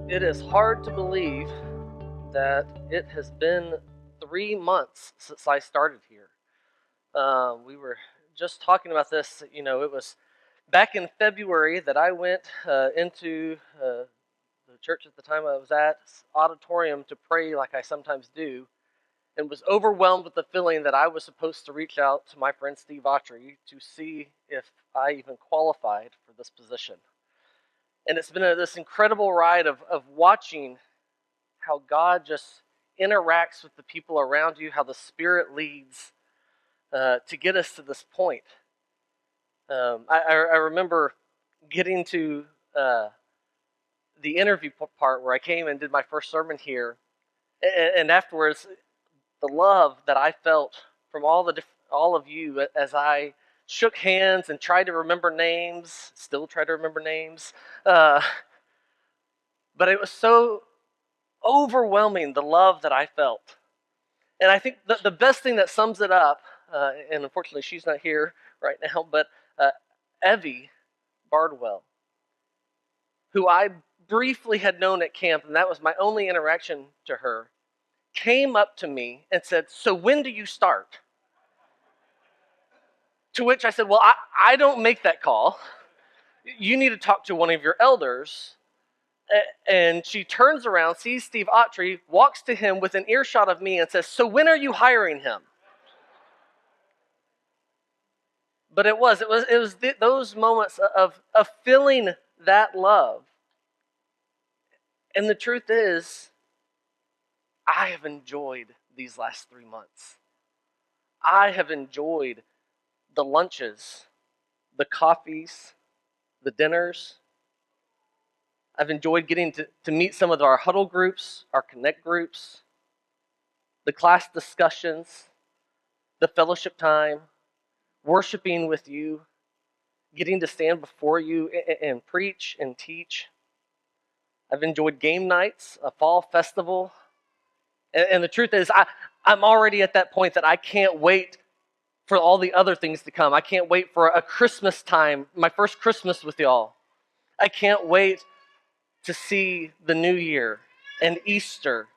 It is hard to believe that it has been 3 months since I started here. We were just talking about this. It was back in February that I went into the church at the time I was at, auditorium, to pray like I sometimes do, and was overwhelmed with the feeling that I was supposed to reach out to my friend Steve Autry to see if I even qualified for this position. And it's been this incredible ride of watching how God just interacts with the people around you, how the Spirit leads to get us to this point. I remember getting to the interview part where I came and did my first sermon here, and afterwards, the love that I felt from all of you as I shook hands and tried to remember names, still try to remember names, but it was so overwhelming, the love that I felt. And I think the best thing that sums it up, and unfortunately she's not here right now, but Evie Bardwell, who I briefly had known at camp, and that was my only interaction to her, came up to me and said, "So when do you start?" To which I said, "Well, I don't make that call. You need to talk to one of your elders." And she turns around, sees Steve Autry, walks to him with an earshot of me and says, "So when are you hiring him?" But it was those moments of feeling that love. And the truth is, I have enjoyed these last 3 months. I have enjoyed the lunches, the coffees, the dinners. I've enjoyed getting to meet some of our huddle groups, our connect groups, the class discussions, the fellowship time, worshiping with you, getting to stand before you and preach and teach. I've enjoyed game nights, a fall festival. And the truth is, I'm already at that point that I can't wait for all the other things to come. I can't wait for a Christmas time, my first Christmas with y'all. I can't wait to see the New Year and Easter.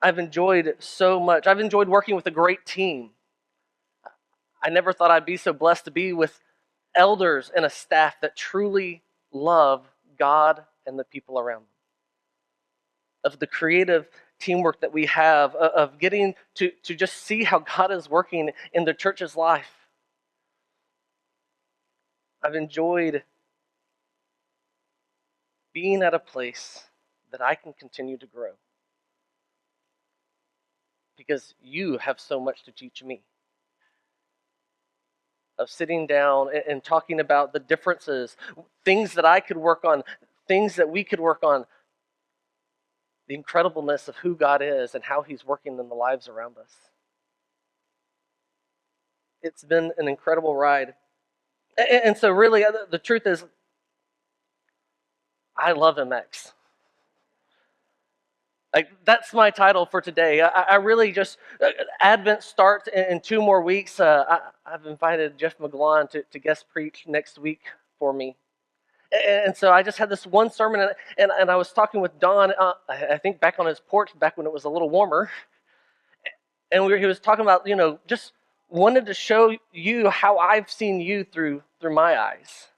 I've enjoyed so much. I've enjoyed working with a great team. I never thought I'd be so blessed to be with elders and a staff that truly love God and the people around them. Of the creative teamwork that we have, of getting to just see how God is working in the church's life. I've enjoyed being at a place that I can continue to grow. Because you have so much to teach me. Of sitting down and talking about the differences, things that I could work on, things that we could work on, the incredibleness of who God is and how He's working in the lives around us. It's been an incredible ride. And so really, the truth is, I love MX. Like, that's my title for today. I really just, Advent starts in 2 more weeks. I've invited Jeff McGlawn to guest preach next week for me. And so I just had this one sermon, and I was talking with Don, I think back on his porch, back when it was a little warmer. And he was talking about, just wanted to show you how I've seen you through my eyes.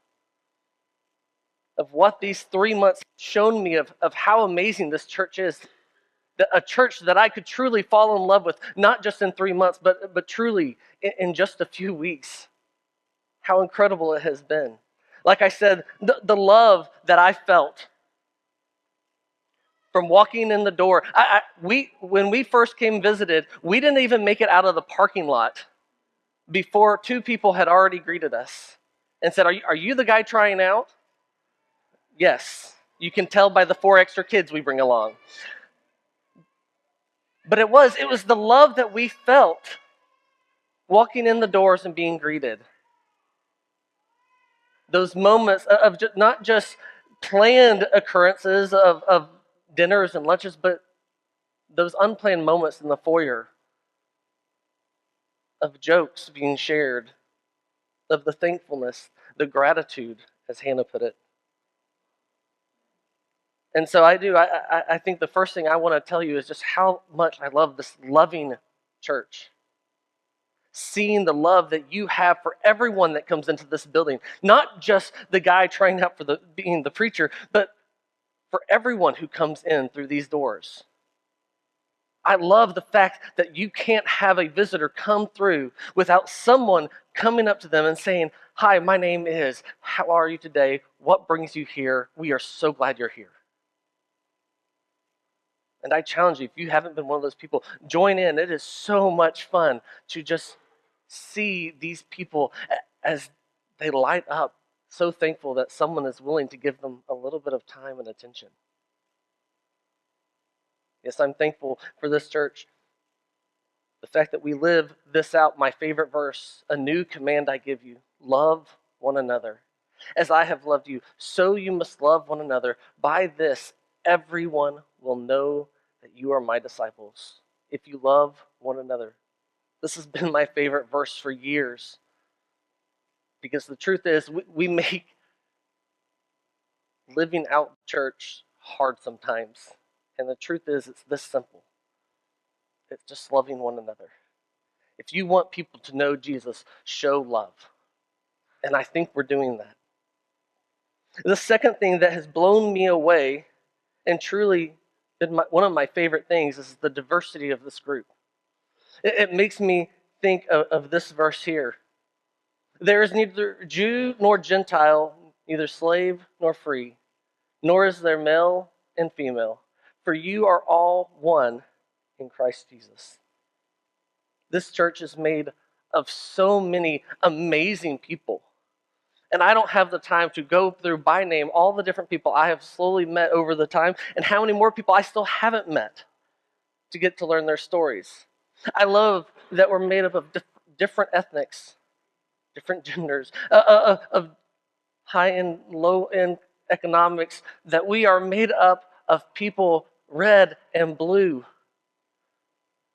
Of what these 3 months shown me of how amazing this church is. A church that I could truly fall in love with, not just in 3 months, but truly in just a few weeks. How incredible it has been. Like I said, the love that I felt from walking in the door. When we first came visited, we didn't even make it out of the parking lot before 2 people had already greeted us and said, are you the guy trying out? Yes. You can tell by the 4 extra kids we bring along. But it was the love that we felt walking in the doors and being greeted. Those moments of not just planned occurrences of dinners and lunches, but those unplanned moments in the foyer of jokes being shared, of the thankfulness, the gratitude, as Hannah put it. And so I do. I think the first thing I want to tell you is just how much I love this loving church. Seeing the love that you have for everyone that comes into this building, not just the guy trying out for being the preacher, but for everyone who comes in through these doors. I love the fact that you can't have a visitor come through without someone coming up to them and saying, "Hi, my name is, how are you today? What brings you here? We are so glad you're here." And I challenge you, if you haven't been one of those people, join in. It is so much fun to just see these people as they light up, so thankful that someone is willing to give them a little bit of time and attention. Yes, I'm thankful for this church. The fact that we live this out, my favorite verse, a new command I give you, love one another. As I have loved you, so you must love one another. By this, everyone will know that you are my disciples, if you love one another. This has been my favorite verse for years. Because the truth is, we make living out church hard sometimes. And the truth is, it's this simple. It's just loving one another. If you want people to know Jesus, show love. And I think we're doing that. The second thing that has blown me away and truly been one of my favorite things is the diversity of this group. It makes me think of this verse here. There is neither Jew nor Gentile, neither slave nor free, nor is there male and female, for you are all one in Christ Jesus. This church is made of so many amazing people. And I don't have the time to go through by name all the different people I have slowly met over the time and how many more people I still haven't met to get to learn their stories. I love that we're made up of different ethnics, different genders, of high and low end economics, that we are made up of people red and blue.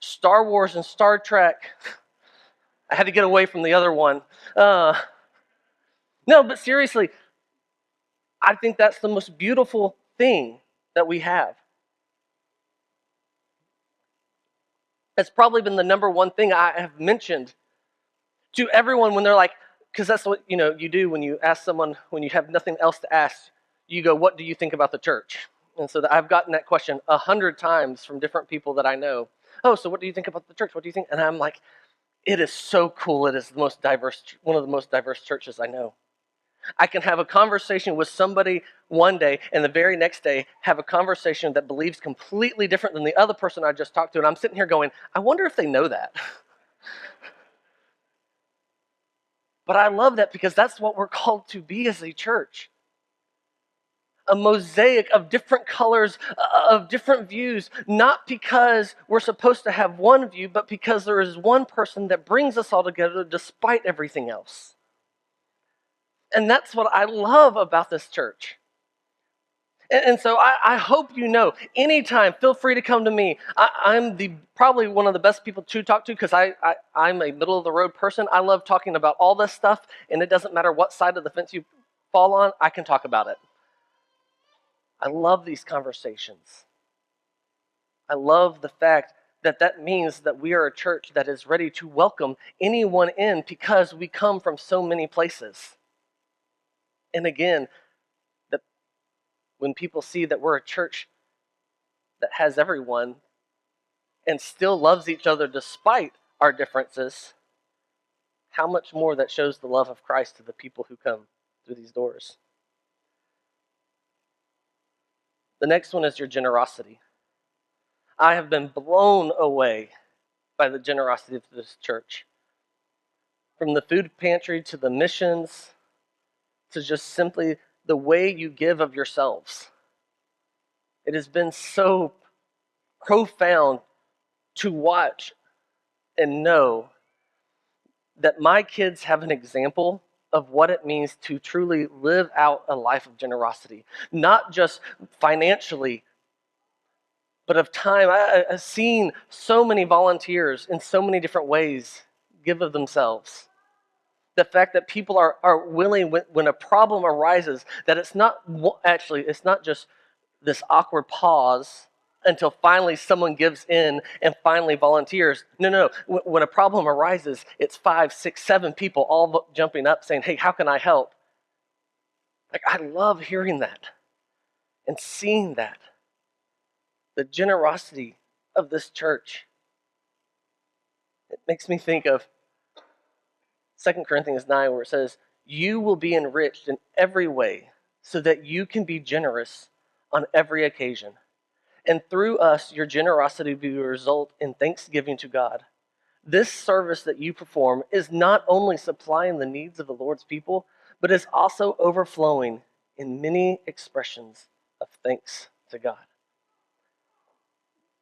Star Wars and Star Trek. I had to get away from the other one. No, but seriously, I think that's the most beautiful thing that we have. It's probably been the number one thing I have mentioned to everyone when they're like, because that's what you do when you ask someone, when you have nothing else to ask, you go, "What do you think about the church?" And so I've gotten that question 100 times from different people that I know. "Oh, so what do you think about the church? What do you think?" And I'm like, it is so cool. It is the most diverse, one of the most diverse churches I know. I can have a conversation with somebody one day and the very next day have a conversation that believes completely different than the other person I just talked to. And I'm sitting here going, I wonder if they know that. But I love that because that's what we're called to be as a church. A mosaic of different colors, of different views, not because we're supposed to have one view, but because there is one person that brings us all together despite everything else. And that's what I love about this church. And so I hope you know, anytime, feel free to come to me. I'm probably one of the best people to talk to because I'm a middle-of-the-road person. I love talking about all this stuff, and it doesn't matter what side of the fence you fall on, I can talk about it. I love these conversations. I love the fact that that means that we are a church that is ready to welcome anyone in because we come from so many places. And again, that when people see that we're a church that has everyone and still loves each other despite our differences, how much more that shows the love of Christ to the people who come through these doors. The next one is your generosity. I have been blown away by the generosity of this church. From the food pantry to the missions to just simply the way you give of yourselves. It has been so profound to watch and know that my kids have an example of what it means to truly live out a life of generosity. Not just financially, but of time. I've seen so many volunteers in so many different ways give of themselves. The fact that people are willing when a problem arises, that it's not just this awkward pause until finally someone gives in and finally volunteers. No. When a problem arises, it's 5, 6, 7 people all jumping up saying, hey, how can I help? Like, I love hearing that and seeing that. The generosity of this church. It makes me think of 2 Corinthians 9, where it says, you will be enriched in every way so that you can be generous on every occasion. And through us, your generosity will result in thanksgiving to God. This service that you perform is not only supplying the needs of the Lord's people, but is also overflowing in many expressions of thanks to God.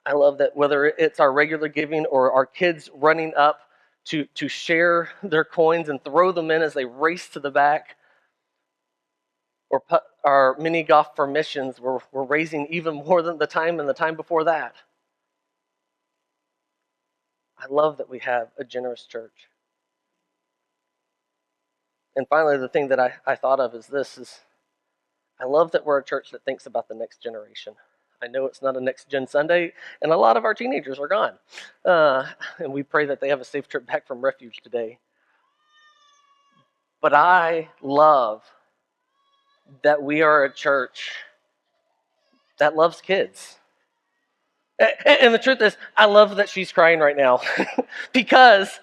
I love that whether it's our regular giving or our kids running up to share their coins and throw them in as they race to the back, or our mini golf for missions, we're raising even more than the time before that. I love that we have a generous church. And finally, the thing that I thought of is this, is I love that we're a church that thinks about the next generation. I know it's not a next gen Sunday, and a lot of our teenagers are gone. And we pray that they have a safe trip back from refuge today. But I love that we are a church that loves kids. And the truth is, I love that she's crying right now because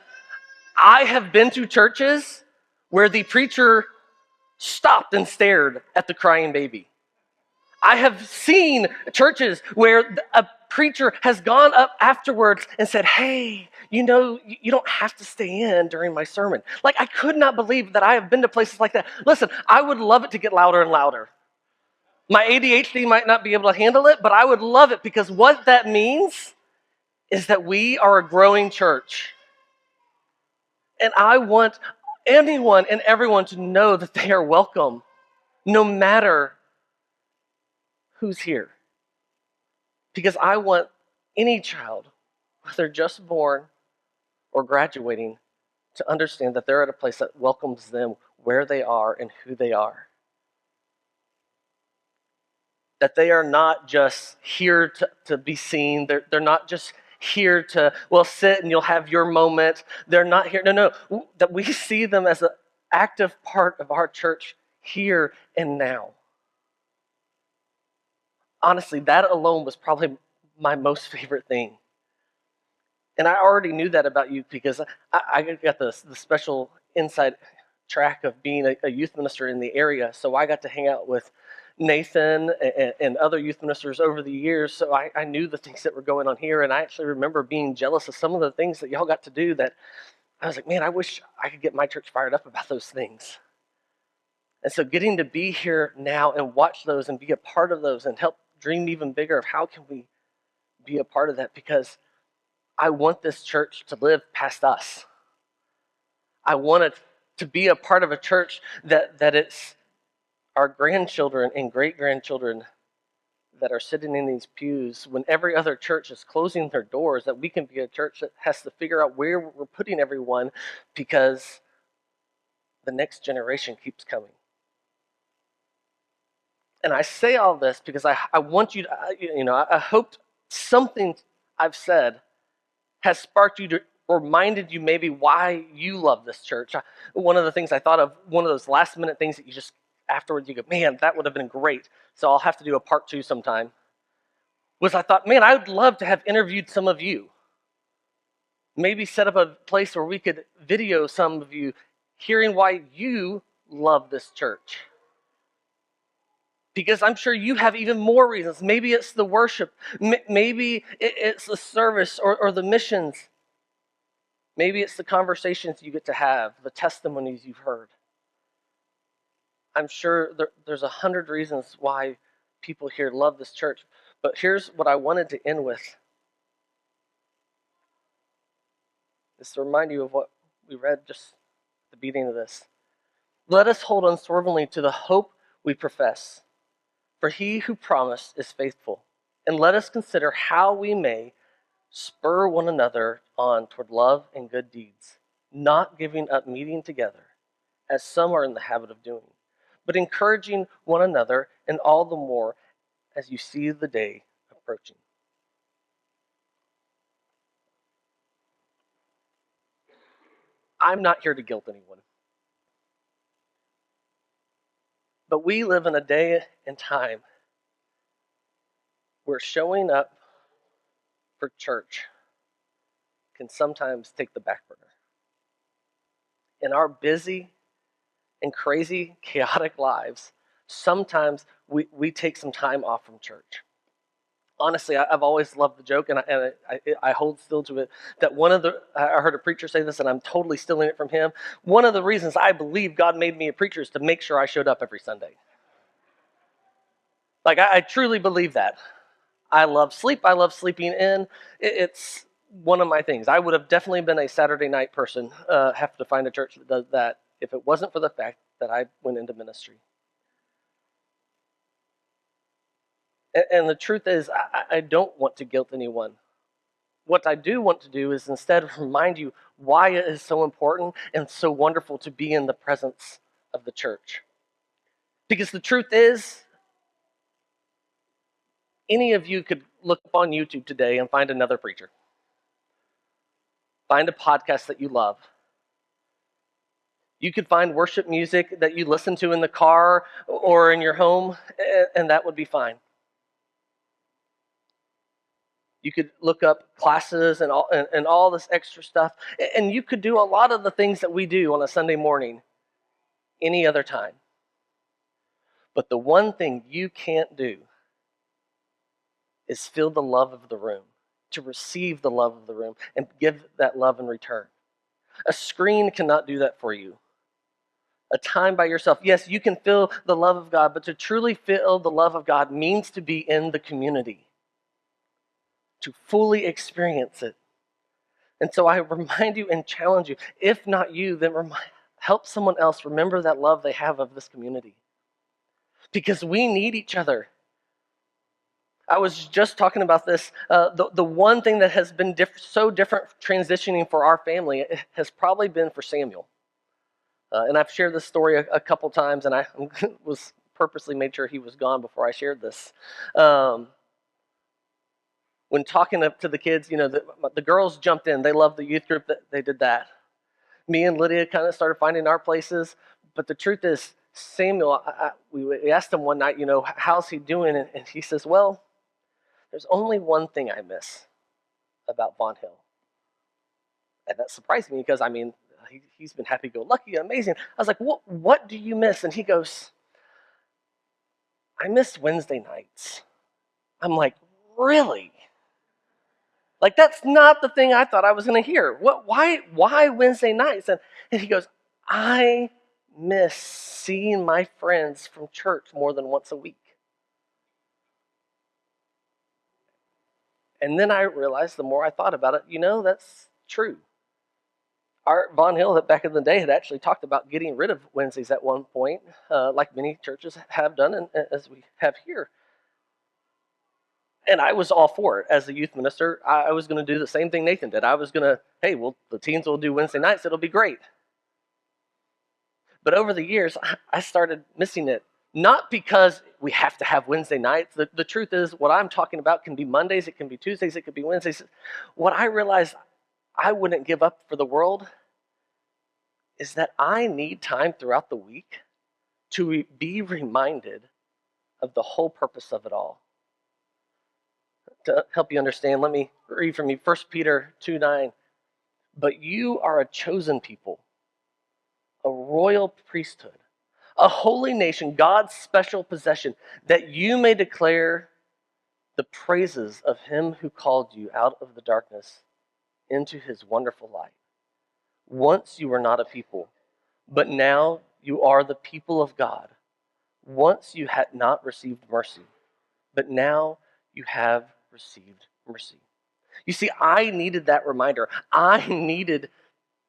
I have been to churches where the preacher stopped and stared at the crying baby. I have seen churches where a preacher has gone up afterwards and said, hey, you don't have to stay in during my sermon. Like, I could not believe that I have been to places like that. Listen, I would love it to get louder and louder. My ADHD might not be able to handle it, but I would love it, because what that means is that we are a growing church. And I want anyone and everyone to know that they are welcome, no matter who's here. Because I want any child, whether just born or graduating, to understand that they're at a place that welcomes them where they are and who they are. That they are not just here to be seen. They're not just here to, well, sit and you'll have your moment. They're not here. No. That we see them as an active part of our church here and now. Honestly, that alone was probably my most favorite thing. And I already knew that about you, because I got the special inside track of being a youth minister in the area. So I got to hang out with Nathan and other youth ministers over the years. So I knew the things that were going on here. And I actually remember being jealous of some of the things that y'all got to do that I was like, man, I wish I could get my church fired up about those things. And so getting to be here now and watch those and be a part of those and help dream even bigger of how can we be a part of that, because I want this church to live past us. I want it to be a part of a church that it's our grandchildren and great-grandchildren that are sitting in these pews when every other church is closing their doors, that we can be a church that has to figure out where we're putting everyone, because the next generation keeps coming. And I say all this because I want you to, I hope something I've said has sparked you to, or reminded you maybe why you love this church. One of the things I thought of, one of those last minute things that you just, afterwards you go, man, that would have been great. So I'll have to do a part 2 sometime. Was I thought, man, I would love to have interviewed some of you. Maybe set up a place where we could video some of you hearing why you love this church. Because I'm sure you have even more reasons. Maybe it's the worship. Maybe it's the service or the missions. Maybe it's the conversations you get to have, the testimonies you've heard. I'm sure there's 100 reasons why people here love this church. But here's what I wanted to end with. Just to remind you of what we read just at the beginning of this. Let us hold unswervingly to the hope we profess. For he who promised is faithful. And let us consider how we may spur one another on toward love and good deeds, not giving up meeting together, as some are in the habit of doing, but encouraging one another, and all the more as you see the day approaching. I'm not here to guilt anyone. But we live in a day and time where showing up for church can sometimes take the back burner. In our busy and crazy, chaotic lives, sometimes we take some time off from church. Honestly, I've always loved the joke, and I hold still to it, that I heard a preacher say this, and I'm totally stealing it from him. One of the reasons I believe God made me a preacher is to make sure I showed up every Sunday. Like, I truly believe that. I love sleep. I love sleeping in. It's one of my things. I would have definitely been a Saturday night person, have to find a church that does that, if it wasn't for the fact that I went into ministry. And the truth is, I don't want to guilt anyone. What I do want to do is instead remind you why it is so important and so wonderful to be in the presence of the church. Because the truth is, any of you could look up on YouTube today and find another preacher. Find a podcast that you love. You could find worship music that you listen to in the car or in your home, and that would be fine. You could look up classes and all this extra stuff, and you could do a lot of the things that we do on a Sunday morning any other time. But the one thing you can't do is feel the love of the room, to receive the love of the room and give that love in return. A screen cannot do that for you. A time by yourself, yes, you can feel the love of God, but to truly feel the love of God means to be in the community, to fully experience it. And so I remind you and challenge you, if not you, then help someone else remember that love they have of this community. Because we need each other. I was just talking about this. The one thing that has been so different transitioning for our family has probably been for Samuel. And I've shared this story a couple times, and I was purposely made sure he was gone before I shared this. When talking to the kids, the girls jumped in. They loved the youth group. They did that. Me and Lydia kind of started finding our places. But the truth is, Samuel, we asked him one night, how's he doing? And he says, well, there's only one thing I miss about Von Hill. And that surprised me because, he's been happy-go-lucky, amazing. I was like, what do you miss? And he goes, I miss Wednesday nights. I'm like, really? Like, that's not the thing I thought I was going to hear. Why Wednesday nights? And he goes, I miss seeing my friends from church more than once a week. And then I realized, the more I thought about it, that's true. Art Von Hill, that back in the day, had actually talked about getting rid of Wednesdays at one point, like many churches have done, and as we have here. And I was all for it. As a youth minister, I was going to do the same thing Nathan did. I was going to, hey, well, the teens will do Wednesday nights. It'll be great. But over the years, I started missing it. Not because we have to have Wednesday nights. The truth is, what I'm talking about can be Mondays, it can be Tuesdays, it could be Wednesdays. What I realized I wouldn't give up for the world is that I need time throughout the week to be reminded of the whole purpose of it all. To help you understand, let me read from you 1 Peter 2:9. But you are a chosen people, a royal priesthood, a holy nation, God's special possession, that you may declare the praises of him who called you out of the darkness into his wonderful light. Once you were not a people, but now you are the people of God. Once you had not received mercy, but now you have received mercy. You see, I needed that reminder. I needed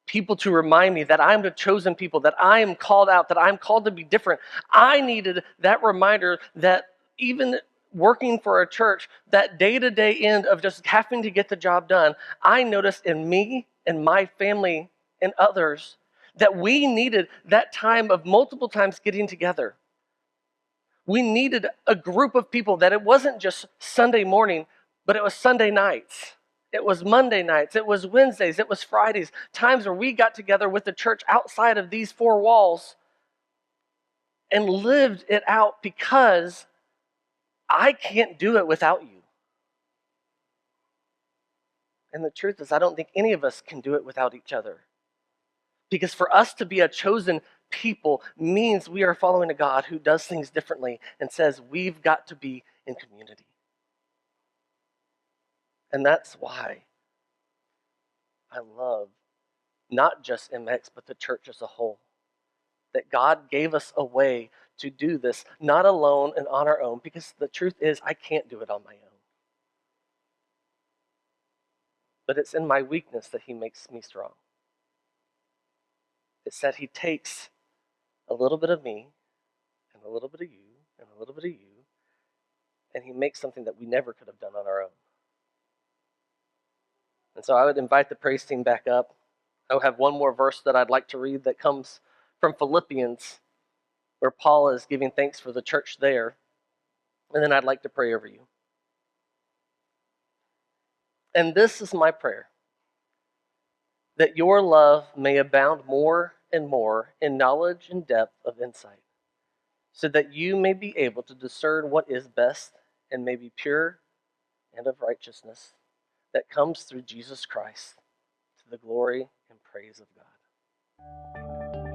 people to remind me that I'm the chosen people, that I am called out, that I'm called to be different. I needed that reminder that even working for a church, that day-to-day end of just having to get the job done, I noticed in me and my family and others that we needed that time of multiple times getting together. We needed a group of people that it wasn't just Sunday morning, but it was Sunday nights. It was Monday nights. It was Wednesdays. It was Fridays. Times where we got together with the church outside of these four walls and lived it out, because I can't do it without you. And the truth is, I don't think any of us can do it without each other. Because for us to be a chosen people means we are following a God who does things differently and says we've got to be in community. And that's why I love not just MX, but the church as a whole. That God gave us a way to do this, not alone and on our own, because the truth is, I can't do it on my own. But it's in my weakness that He makes me strong. It's that He takes a little bit of me, and a little bit of you, and a little bit of you, and He makes something that we never could have done on our own. And so I would invite the praise team back up. I have one more verse that I'd like to read that comes from Philippians, where Paul is giving thanks for the church there. And then I'd like to pray over you. And this is my prayer: that your love may abound more and more in knowledge and depth of insight, so that you may be able to discern what is best and may be pure and of righteousness, that comes through Jesus Christ, to the glory and praise of God.